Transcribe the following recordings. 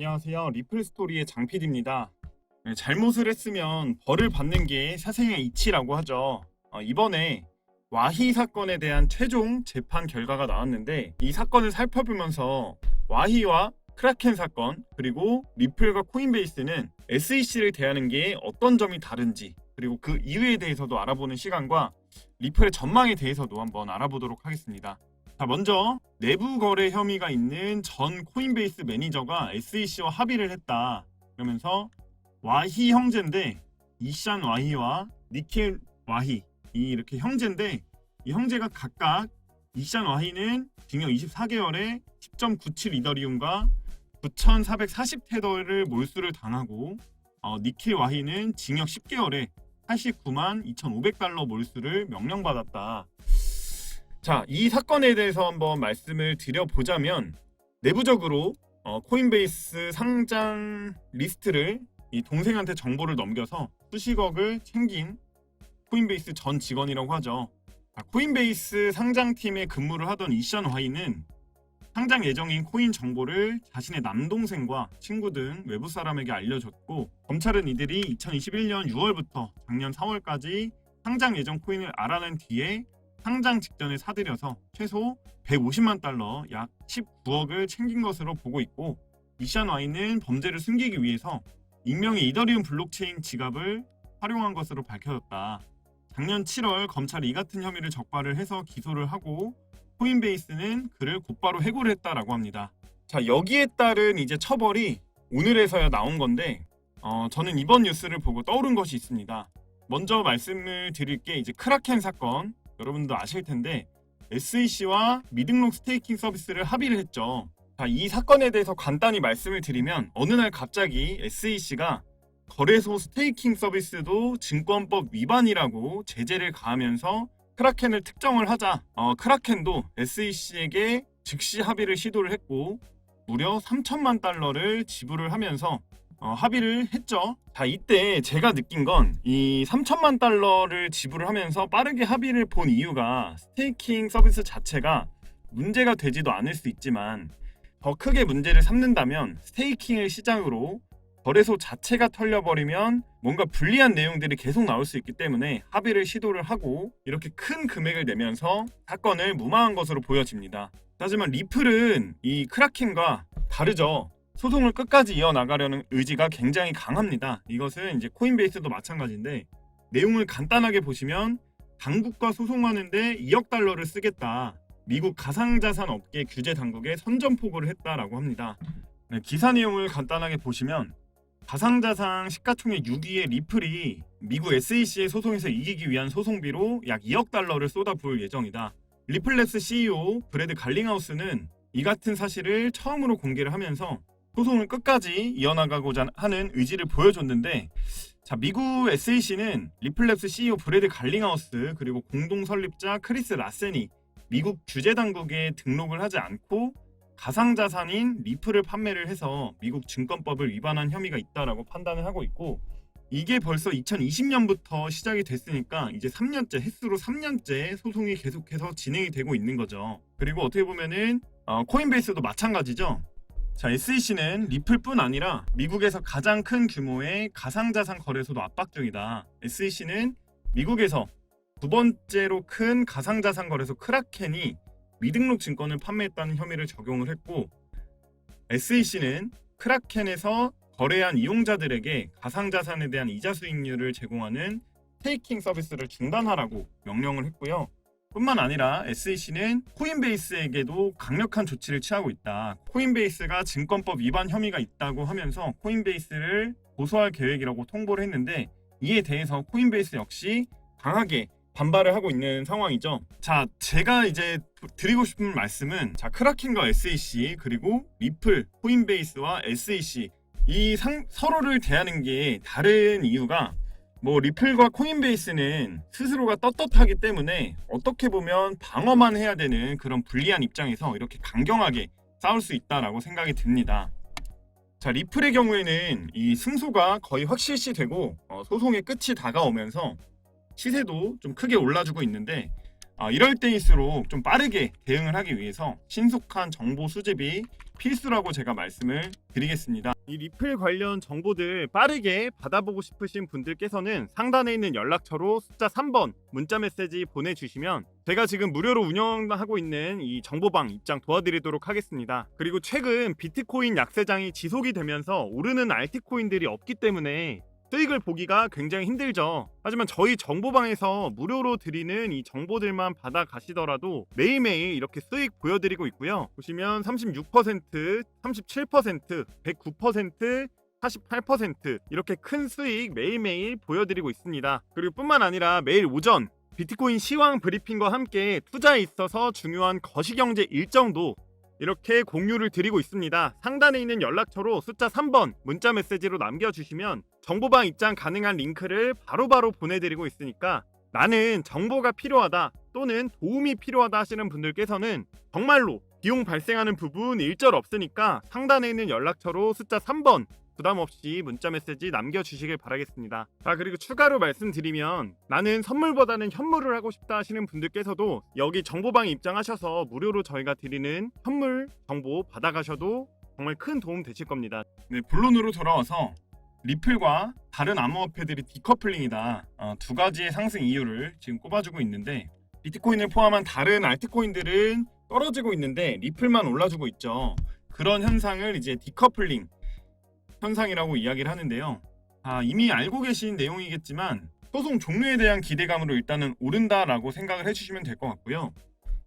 안녕하세요. 리플스토리의 장PD입니다. 잘못을 했으면 벌을 받는 게 사생의 이치라고 하죠. 이번에 와희 사건에 대한 최종 재판 결과가 나왔는데, 이 사건을 살펴보면서 와희와 크라켄 사건, 그리고 리플과 코인베이스는 SEC를 대하는 게 어떤 점이 다른지, 그리고 그 이유에 대해서도 알아보는 시간과 리플의 전망에 대해서도 한번 알아보도록 하겠습니다. 자, 먼저 내부 거래 혐의가 있는 전 코인베이스 매니저가 SEC와 합의를 했다. 그러면서 와희 형제인데, 이샨 와희와 니켈 와희, 이렇게 형제인데, 이 형제가 각각 이샨 와희는 징역 24개월에 10.97 이더리움과 9,440 테더를 몰수를 당하고, 니켈 와희는 징역 10개월에 89만 2,500달러 몰수를 명령받았다. 자, 이 사건에 대해서 한번 말씀을 드려보자면, 내부적으로 코인베이스 상장 리스트를 이 동생한테 정보를 넘겨서 수십억을 챙긴 코인베이스 전 직원이라고 하죠. 코인베이스 상장팀에 근무를 하던 이샨 와이는 상장 예정인 코인 정보를 자신의 남동생과 친구 등 외부 사람에게 알려줬고, 검찰은 이들이 2021년 6월부터 작년 4월까지 상장 예정 코인을 알아낸 뒤에 상장 직전에 사들여서 최소 150만 달러, 약 19억을 챙긴 것으로 보고 있고, 이샨 와이는 범죄를 숨기기 위해서 익명의 이더리움 블록체인 지갑을 활용한 것으로 밝혀졌다. 작년 7월 검찰이 이 같은 혐의를 적발을 해서 기소를 하고, 코인베이스는 그를 곧바로 해고를 했다라고 합니다. 자, 여기에 따른 이제 처벌이 오늘에서야 나온 건데, 저는 이번 뉴스를 보고 떠오른 것이 있습니다. 먼저 말씀을 드릴 게 이제 크라켄 사건, 여러분도 아실 텐데 SEC와 미등록 스테이킹 서비스를 합의를 했죠. 자, 이 사건에 대해서 간단히 말씀을 드리면, 어느 날 갑자기 SEC가 거래소 스테이킹 서비스도 증권법 위반이라고 제재를 가하면서 크라켄을 특정을 하자 크라켄도 SEC에게 즉시 합의를 시도를 했고, 무려 3천만 달러를 지불을 하면서 합의를 했죠. 자, 이때 제가 느낀 건, 이 3천만 달러를 지불을 하면서 빠르게 합의를 본 이유가, 스테이킹 서비스 자체가 문제가 되지도 않을 수 있지만 더 크게 문제를 삼는다면 스테이킹을 시작으로 거래소 자체가 털려버리면 뭔가 불리한 내용들이 계속 나올 수 있기 때문에 합의를 시도를 하고 이렇게 큰 금액을 내면서 사건을 무마한 것으로 보여집니다. 하지만 리플은 이 크라켄과 다르죠. 소송을 끝까지 이어나가려는 의지가 굉장히 강합니다. 이것은 이제 코인베이스도 마찬가지인데, 내용을 간단하게 보시면 당국과 소송하는데 2억 달러를 쓰겠다, 미국 가상자산 업계 규제 당국에 선전포고를 했다라고 합니다. 네, 기사 내용을 간단하게 보시면, 가상자산 시가총액 6위의 리플이 미국 SEC의 소송에서 이기기 위한 소송비로 약 2억 달러를 쏟아부을 예정이다. 리플랩스 CEO 브래드 갈링하우스는 이 같은 사실을 처음으로 공개를 하면서 소송을 끝까지 이어나가고자 하는 의지를 보여줬는데, 자, 미국 SEC는 리플랩스 CEO 브래드 갈링하우스 그리고 공동 설립자 크리스 라센이 미국 규제 당국에 등록을 하지 않고 가상자산인 리플을 판매를 해서 미국 증권법을 위반한 혐의가 있다라고 판단을 하고 있고, 이게 벌써 2020년부터 시작이 됐으니까 이제 3년째, 횟수로 3년째 소송이 계속해서 진행이 되고 있는 거죠. 그리고 어떻게 보면은 코인베이스도 마찬가지죠. 자, SEC는 리플뿐 아니라 미국에서 가장 큰 규모의 가상자산 거래소도 압박 중이다. SEC는 미국에서 두 번째로 큰 가상자산 거래소 크라켄이 미등록 증권을 판매했다는 혐의를 적용을 했고, SEC는 크라켄에서 거래한 이용자들에게 가상자산에 대한 이자 수익률을 제공하는 스테이킹 서비스를 중단하라고 명령을 했고요. 뿐만 아니라 SEC는 코인베이스에게도 강력한 조치를 취하고 있다. 코인베이스가 증권법 위반 혐의가 있다고 하면서 코인베이스를 고소할 계획이라고 통보를 했는데, 이에 대해서 코인베이스 역시 강하게 반발을 하고 있는 상황이죠. 자, 제가 이제 드리고 싶은 말씀은, 자, 크라켄과 SEC 그리고 리플, 코인베이스와 SEC 서로를 대하는 게 다른 이유가, 리플과 코인베이스는 스스로가 떳떳하기 때문에 어떻게 보면 방어만 해야 되는 그런 불리한 입장에서 이렇게 강경하게 싸울 수 있다라고 생각이 듭니다. 자, 리플의 경우에는 이 승소가 거의 확실시되고 소송의 끝이 다가오면서 시세도 좀 크게 올라주고 있는데, 이럴 때일수록 좀 빠르게 대응을 하기 위해서 신속한 정보 수집이 필수라고 제가 말씀을 드리겠습니다. 이 리플 관련 정보들 빠르게 받아보고 싶으신 분들께서는 상단에 있는 연락처로 숫자 3번 문자 메시지 보내주시면 제가 지금 무료로 운영하고 있는 이 정보방 입장 도와드리도록 하겠습니다. 그리고 최근 비트코인 약세장이 지속이 되면서 오르는 알트코인들이 없기 때문에 수익을 보기가 굉장히 힘들죠. 하지만 저희 정보방에서 무료로 드리는 이 정보들만 받아 가시더라도 매일매일 이렇게 수익 보여드리고 있고요. 보시면 36%, 37%, 109%, 48% 이렇게 큰 수익 매일매일 보여드리고 있습니다. 그리고 뿐만 아니라 매일 오전 비트코인 시황 브리핑과 함께 투자에 있어서 중요한 거시경제 일정도 이렇게 공유를 드리고 있습니다. 상단에 있는 연락처로 숫자 3번 문자 메시지로 남겨주시면 정보방 입장 가능한 링크를 바로바로 보내드리고 있으니까 나는 정보가 필요하다 또는 도움이 필요하다 하시는 분들께서는 정말로 비용 발생하는 부분 일절 없으니까 상단에 있는 연락처로 숫자 3번 부담없이 문자 메시지 남겨주시길 바라겠습니다. 자, 그리고 추가로 말씀드리면 나는 선물보다는 현물을 하고 싶다 하시는 분들께서도 여기 정보방에 입장하셔서 무료로 저희가 드리는 현물 정보 받아가셔도 정말 큰 도움 되실 겁니다. 네, 본론으로 돌아와서 리플과 다른 암호화폐들이 디커플링이다. 두 가지의 상승 이유를 지금 꼽아주고 있는데 비트코인을 포함한 다른 알트코인들은 떨어지고 있는데 리플만 올라주고 있죠. 그런 현상을 이제 디커플링 현상이라고 이야기를 하는데요. 이미 알고 계신 내용이겠지만 소송 종료에 대한 기대감으로 일단은 오른다라고 생각을 해주시면 될 것 같고요.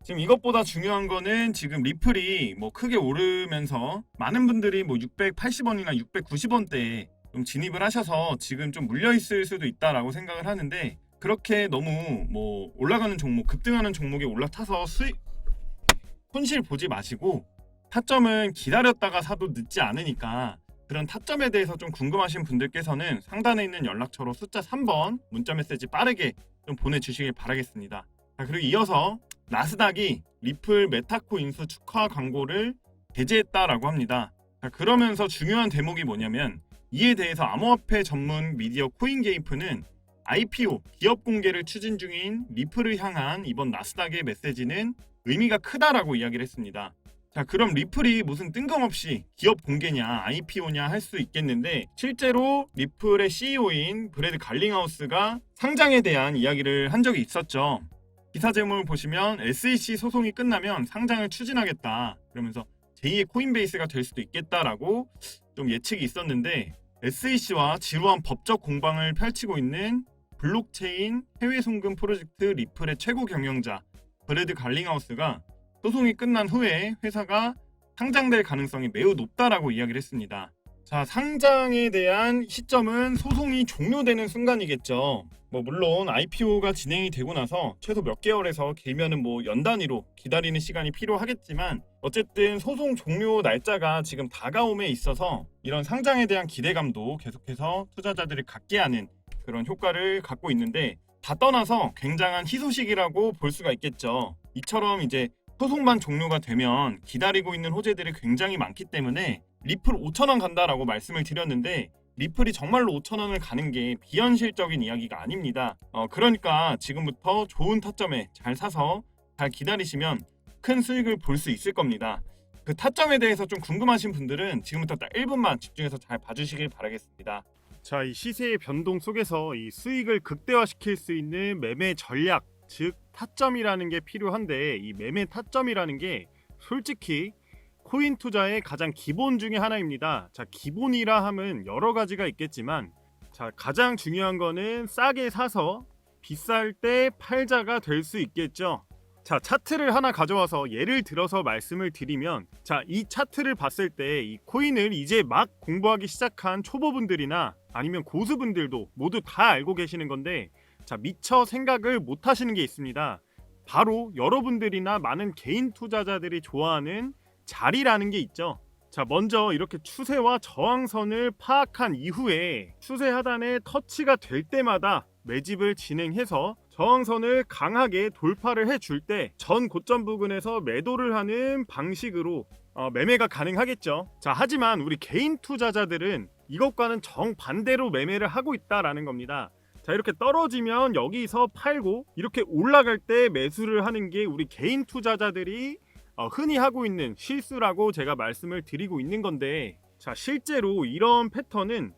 지금 이것보다 중요한 거는 지금 리플이 크게 오르면서 많은 분들이 680원이나 690원대에 좀 진입을 하셔서 지금 좀 물려있을 수도 있다라고 생각을 하는데 그렇게 너무 올라가는 종목, 급등하는 종목에 올라타서 손실 보지 마시고 타점은 기다렸다가 사도 늦지 않으니까 그런 타점에 대해서 좀 궁금하신 분들께서는 상단에 있는 연락처로 숫자 3번 문자 메시지 빠르게 좀 보내주시길 바라겠습니다. 그리고 이어서 나스닥이 리플 메타코 인수 축하 광고를 게재했다라고 합니다. 그러면서 중요한 대목이 뭐냐면 이에 대해서 암호화폐 전문 미디어 코인게이프는 IPO 기업 공개를 추진 중인 리플을 향한 이번 나스닥의 메시지는 의미가 크다라고 이야기를 했습니다. 자, 그럼 리플이 무슨 뜬금없이 기업 공개냐 IPO냐 할 수 있겠는데 실제로 리플의 CEO인 브래드 갈링하우스가 상장에 대한 이야기를 한 적이 있었죠. 기사 제목을 보시면 SEC 소송이 끝나면 상장을 추진하겠다 그러면서 제2의 코인베이스가 될 수도 있겠다라고 좀 예측이 있었는데 SEC와 지루한 법적 공방을 펼치고 있는 블록체인 해외 송금 프로젝트 리플의 최고 경영자 브래드 갈링하우스가 소송이 끝난 후에 회사가 상장될 가능성이 매우 높다라고 이야기를 했습니다. 자, 상장에 대한 시점은 소송이 종료되는 순간이겠죠. 물론 IPO가 진행이 되고 나서 최소 몇 개월에서 길면은 연 단위로 기다리는 시간이 필요하겠지만 어쨌든 소송 종료 날짜가 지금 다가옴에 있어서 이런 상장에 대한 기대감도 계속해서 투자자들이 갖게 하는 그런 효과를 갖고 있는데 다 떠나서 굉장한 희소식이라고 볼 수가 있겠죠. 이처럼 이제 소송만 종료가 되면 기다리고 있는 호재들이 굉장히 많기 때문에 리플 5,000원 간다라고 말씀을 드렸는데 리플이 정말로 5,000원을 가는 게 비현실적인 이야기가 아닙니다. 그러니까 지금부터 좋은 타점에 잘 사서 잘 기다리시면 큰 수익을 볼 수 있을 겁니다. 그 타점에 대해서 좀 궁금하신 분들은 지금부터 딱 1분만 집중해서 잘 봐주시길 바라겠습니다. 자, 이 시세의 변동 속에서 이 수익을 극대화시킬 수 있는 매매 전략, 즉 타점이라는 게 필요한데 이 매매 타점이라는 게 솔직히 코인 투자의 가장 기본 중에 하나입니다. 자, 기본이라 함은 여러 가지가 있겠지만 자, 가장 중요한 거는 싸게 사서 비쌀 때 팔자가 될 수 있겠죠. 자, 차트를 하나 가져와서 예를 들어서 말씀을 드리면 자, 이 차트를 봤을 때 이 코인을 이제 막 공부하기 시작한 초보분들이나 아니면 고수분들도 모두 다 알고 계시는 건데 자, 미처 생각을 못 하시는 게 있습니다. 바로 여러분들이나 많은 개인 투자자들이 좋아하는 자리라는 게 있죠. 자, 먼저 이렇게 추세와 저항선을 파악한 이후에 추세 하단에 터치가 될 때마다 매집을 진행해서 저항선을 강하게 돌파를 해줄 때 전 고점 부근에서 매도를 하는 방식으로 매매가 가능하겠죠. 자, 하지만 우리 개인 투자자들은 이것과는 정반대로 매매를 하고 있다라는 겁니다. 자, 이렇게 떨어지면 여기서 팔고 이렇게 올라갈 때 매수를 하는 게 우리 개인 투자자들이 흔히 하고 있는 실수라고 제가 말씀을 드리고 있는 건데, 자, 실제로 이런 패턴은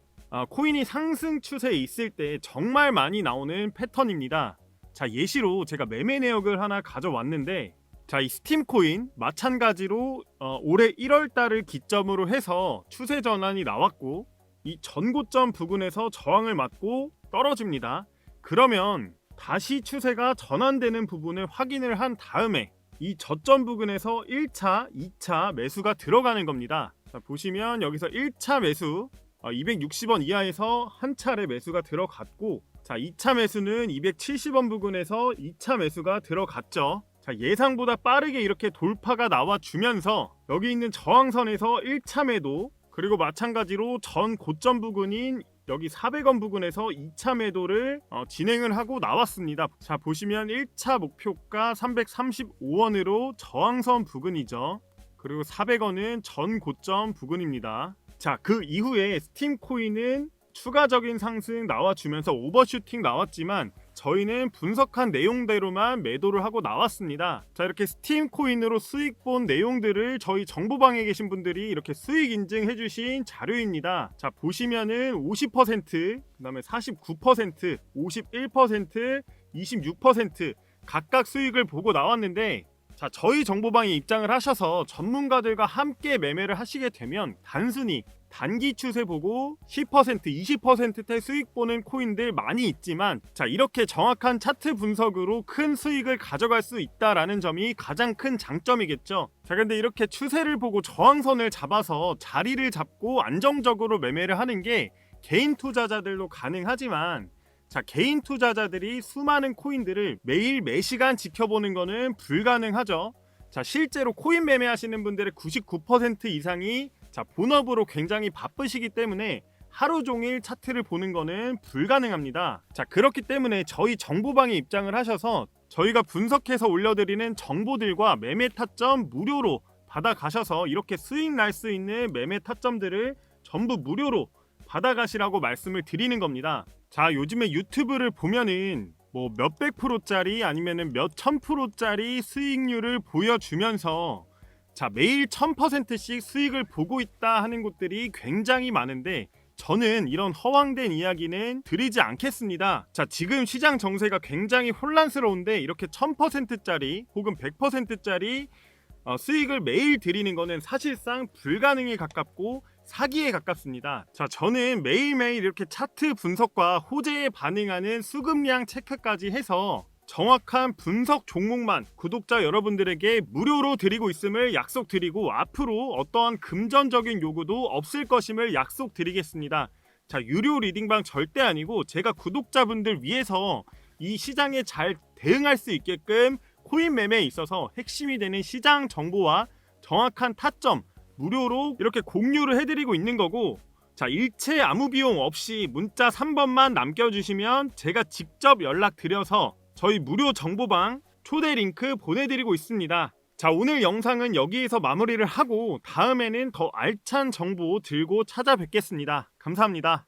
코인이 상승 추세에 있을 때 정말 많이 나오는 패턴입니다. 자, 예시로 제가 매매 내역을 하나 가져왔는데, 자, 이 스팀 코인 마찬가지로 올해 1월 달을 기점으로 해서 추세 전환이 나왔고 이 전고점 부근에서 저항을 맞고 떨어집니다. 그러면 다시 추세가 전환되는 부분을 확인을 한 다음에 이 저점 부근에서 1차, 2차 매수가 들어가는 겁니다. 자, 보시면 여기서 1차 매수 260원 이하에서 한 차례 매수가 들어갔고, 자, 2차 매수는 270원 부근에서 2차 매수가 들어갔죠. 자, 예상보다 빠르게 이렇게 돌파가 나와주면서 여기 있는 저항선에서 1차 매도, 그리고 마찬가지로 전 고점 부근인 여기 400원 부근에서 2차 매도를 진행을 하고 나왔습니다. 자, 보시면 1차 목표가 335원으로 저항선 부근이죠. 그리고 400원은 전 고점 부근입니다. 자, 그 이후에 스팀 코인은 추가적인 상승 나와주면서 오버슈팅 나왔지만 저희는 분석한 내용대로만 매도를 하고 나왔습니다. 자, 이렇게 스팀 코인으로 수익 본 내용들을 저희 정보방에 계신 분들이 이렇게 수익 인증해 주신 자료입니다. 자, 보시면은 50%, 그다음에 49%, 51%, 26% 각각 수익을 보고 나왔는데, 자, 저희 정보방에 입장을 하셔서 전문가들과 함께 매매를 하시게 되면 단순히 단기 추세 보고 10%, 20%대 수익 보는 코인들 많이 있지만, 자, 이렇게 정확한 차트 분석으로 큰 수익을 가져갈 수 있다라는 점이 가장 큰 장점이겠죠. 자, 근데 이렇게 추세를 보고 저항선을 잡아서 자리를 잡고 안정적으로 매매를 하는 게 개인 투자자들도 가능하지만, 자, 개인 투자자들이 수많은 코인들을 매일 매시간 지켜보는 거는 불가능하죠. 자, 실제로 코인 매매하시는 분들의 99% 이상이 자, 본업으로 굉장히 바쁘시기 때문에 하루 종일 차트를 보는 거는 불가능합니다. 자, 그렇기 때문에 저희 정보방에 입장을 하셔서 저희가 분석해서 올려드리는 정보들과 매매 타점 무료로 받아가셔서 이렇게 수익 날 수 있는 매매 타점들을 전부 무료로 받아가시라고 말씀을 드리는 겁니다. 자, 요즘에 유튜브를 보면은 뭐 몇백 프로짜리 아니면은 몇천 프로짜리 수익률을 보여주면서 자, 매일 1000%씩 수익을 보고 있다 하는 곳들이 굉장히 많은데 저는 이런 허황된 이야기는 드리지 않겠습니다. 자, 지금 시장 정세가 굉장히 혼란스러운데 이렇게 1000%짜리 혹은 100%짜리 수익을 매일 드리는 거는 사실상 불가능에 가깝고 사기에 가깝습니다. 자, 저는 매일매일 이렇게 차트 분석과 호재에 반응하는 수급량 체크까지 해서 정확한 분석 종목만 구독자 여러분들에게 무료로 드리고 있음을 약속드리고, 앞으로 어떠한 금전적인 요구도 없을 것임을 약속드리겠습니다. 자, 유료 리딩방 절대 아니고 제가 구독자분들 위해서 이 시장에 잘 대응할 수 있게끔 코인 매매에 있어서 핵심이 되는 시장 정보와 정확한 타점 무료로 이렇게 공유를 해드리고 있는 거고, 자, 일체 아무 비용 없이 문자 3번만 남겨주시면 제가 직접 연락드려서 저희 무료 정보방 초대 링크 보내드리고 있습니다. 자, 오늘 영상은 여기에서 마무리를 하고 다음에는 더 알찬 정보 들고 찾아뵙겠습니다. 감사합니다.